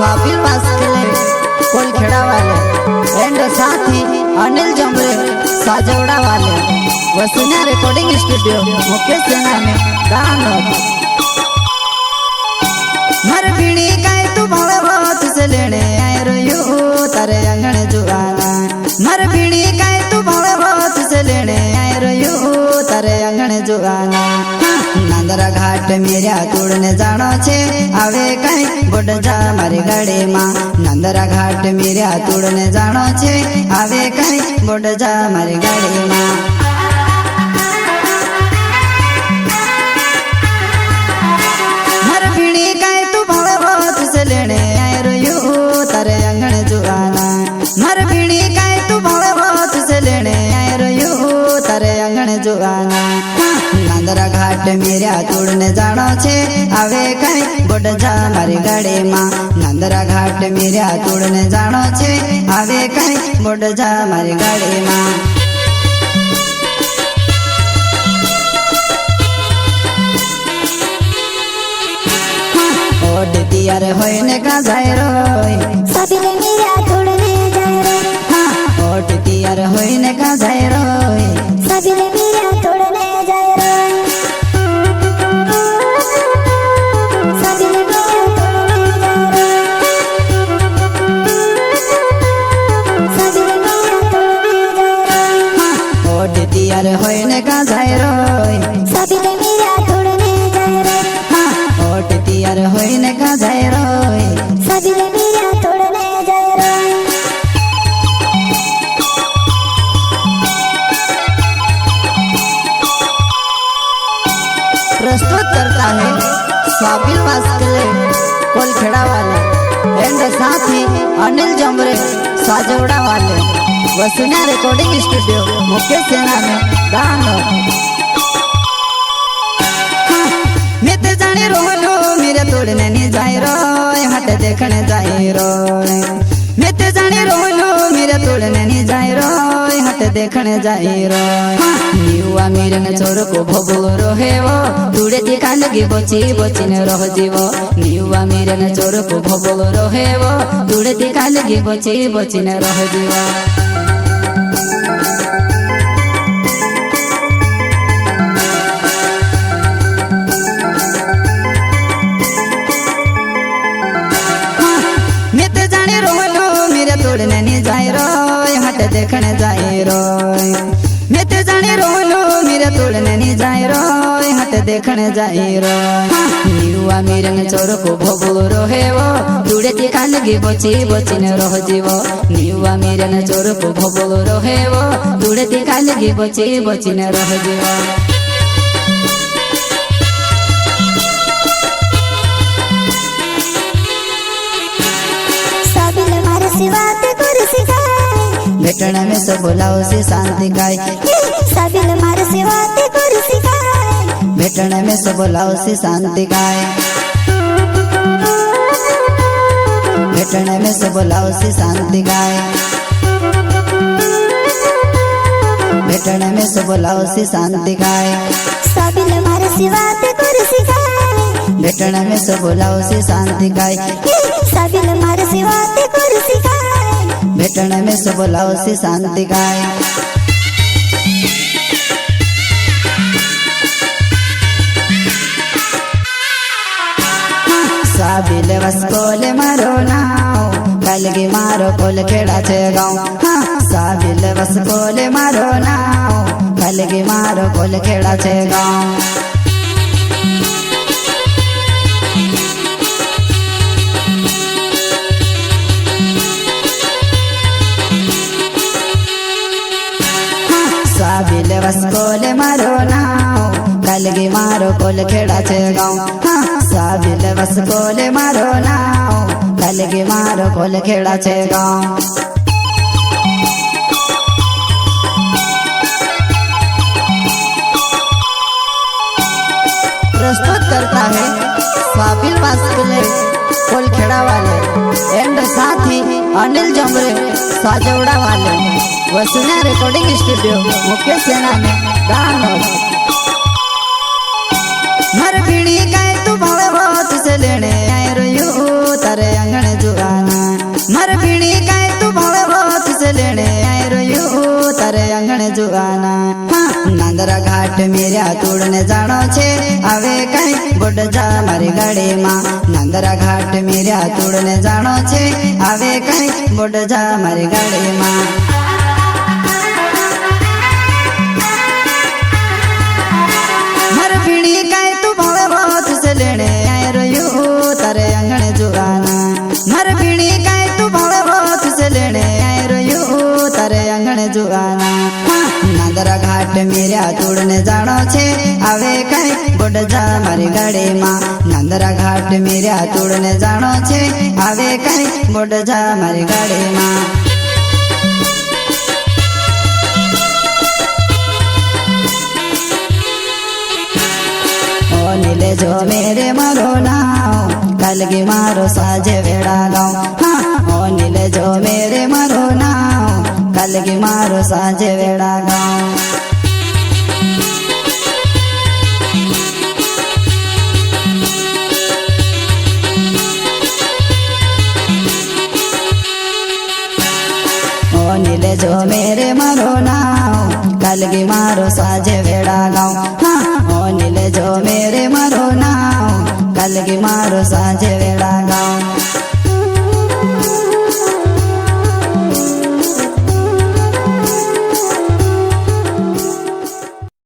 स्वाबिल बास्केले कोलखेड़ा वाले एंड साथी अनिल जमरे साजवड़ा वाले वसुना रिकॉर्डिंग स्टूडियो मुकेश सेना में दानोद मर बीड़ी काय तू भले बहुत से लेने आए रोयो तारे अंगण जुआना मर बीड़ी काय तू भले बहुत से लेने आए रोयो तारे अंगण जुआना नांदरा घाट मेरा तोड़ने जानो छे आवे कई बोड जा मारी गाड़ी मां नांदरा घाट मेरा तोड़ने जानो छे आवे कई बोड जा मारी गाड़ी मां मर बीड़ी काय तू भले बहुत से लेने आए रोयो तारे अंगण जुआना मर बीड़ी काय तू भले बहुत से लेने आए रोयो तारे अंगण जुआना नांदरा घाट मेरा तोड़ने जानो छे आवे कई बोड जा मारी गाड़ी मां नांदरा घाट मेरा तोड़ने जानो छे आवे कई बोड जा मारी गाड़ी मां ओड तियार होइने का जाय रोय साबिले मेरा तोड़ने जाय रे ओड तियार होइने का जाय रोय साबिले मेरा तोड़ने जाय रे साबिले मेरा तोड़ने जाय रे साबिले मेरा तोड़ने जाय रे ओड तियार होइने का जाय रोय साबिले मेरा तोड़ने जाय रे ओड तियार होइने का जाय रोय साबिले मेरा तोड़ने जाय रे प्रस्तुत करता है स्वाबिल बास्केले कोलखेड़ा वाले एंड साथी अनिल जमरे साजवड़ा वाले वसुना रिकॉर्डिंग स्टूडियो मुकेश सेना में दानोद मित जाने रोलो मेरे तोड़ने नहीं जाए रोय हट देखने जाए रोय मित जाने रोलो मेरे तोड़ने नहीं जाए रोय हट देखने जाए रोय युवा मेरे न छोर को भोगो रोहे वो दूरे दिखा लगी बची बची न रह जीवो युवा मेरे न छोर को भोगो रोहे वो दूरे दिखा लगी बची बची न रह जीवो तोड़ने नहीं जाए रोय हट देखने जाए रोय मित जाने रोलो मेरे तोड़ने नहीं जाए रोय हट देखने जाए रोय युवा मेरे न चोर को भोगो रोहे वो दूरे दिखा लगी बची बची न रह जीवो युवा मेरे न चोर को भोगो रोहे वो दूरे दिखा लगी बची बची न रह जीवो भेटण में सब बोलाओ से शांति गाय साबिल मार सेवा ते कर सिखाए भेटण में सब बोलाओ से शांति गाय भेटण में सब बोलाओ से शांति गाय भेटण में सब बोलाओ से शांति गाय साबिल मार सेवा ते कर सिखाए भेटण में सब बोलाओ से शांति गाय साबिल मार सेवा ते कर सिखाए भेटण में सब बोलाओ से शांति गाय साबिल वस्कोले मारो नाव कलगी मारो कोलखेड़ा छे गाँव साबिल वस्कोले मारो नाव कलगी मारो कोलखेड़ा छे गाँव साबिल वस्कोले मारो नाव कलगी मारो कोलखेड़ा छे गाँव साबिल वस्कोले मारो नाव कलगी मारो कोलखेड़ा छे गाँव प्रस्तुत करता है स्वाबिल बास्केले कोलखेड़ा वाले एंड साथी अनिल जमरे साजवड़ा वाले वसुना रिकॉर्डिंग स्टूडियो मुकेश सेना में दानोद मर बीड़ी गाय तू भले बहुत से लेने आए रोयो तारे अंगण जो मर पीणी काय तू भावे हो तुझे लेने आए रयो तारे आंगण जुआना नांदरा घाट मेरा तोड़ने जानो छे आवे कई बोड जा मारी गाड़ी मां नांदरा घाट मेरा तोड़ने जानो छे आवे कई बोड जा मारी गाड़ी मां मर पीणी काय तू भावे हो तुझे लेने आए रयो तारे आंगण जुआना मर पीणी काय तू भावे हो तुझे लेने आए रयो तारे आंगण जुआना नांदरा घाट मेरा तोड़ने जानो छे आवे कई बोड जा मारी गाड़ी मां नांदरा घाट मेरा तोड़ने जानो छे आवे कई बोड जा मारी गाड़ी मां ओ नीले जो मेरे मारो नाव कलगी मारो साजे वेड़ा गाँव हाँ ओ नीले जो मेरे मारो नाव कलगी मारो साजे वेड़ा गाँव ओ नीले जो मेरे मारो नाव कलगी मारो साजे वेड़ा गाँव हाँ ओ नीले जो मेरे मारो नाव कलगी मारो साजे वेड़ा गाँव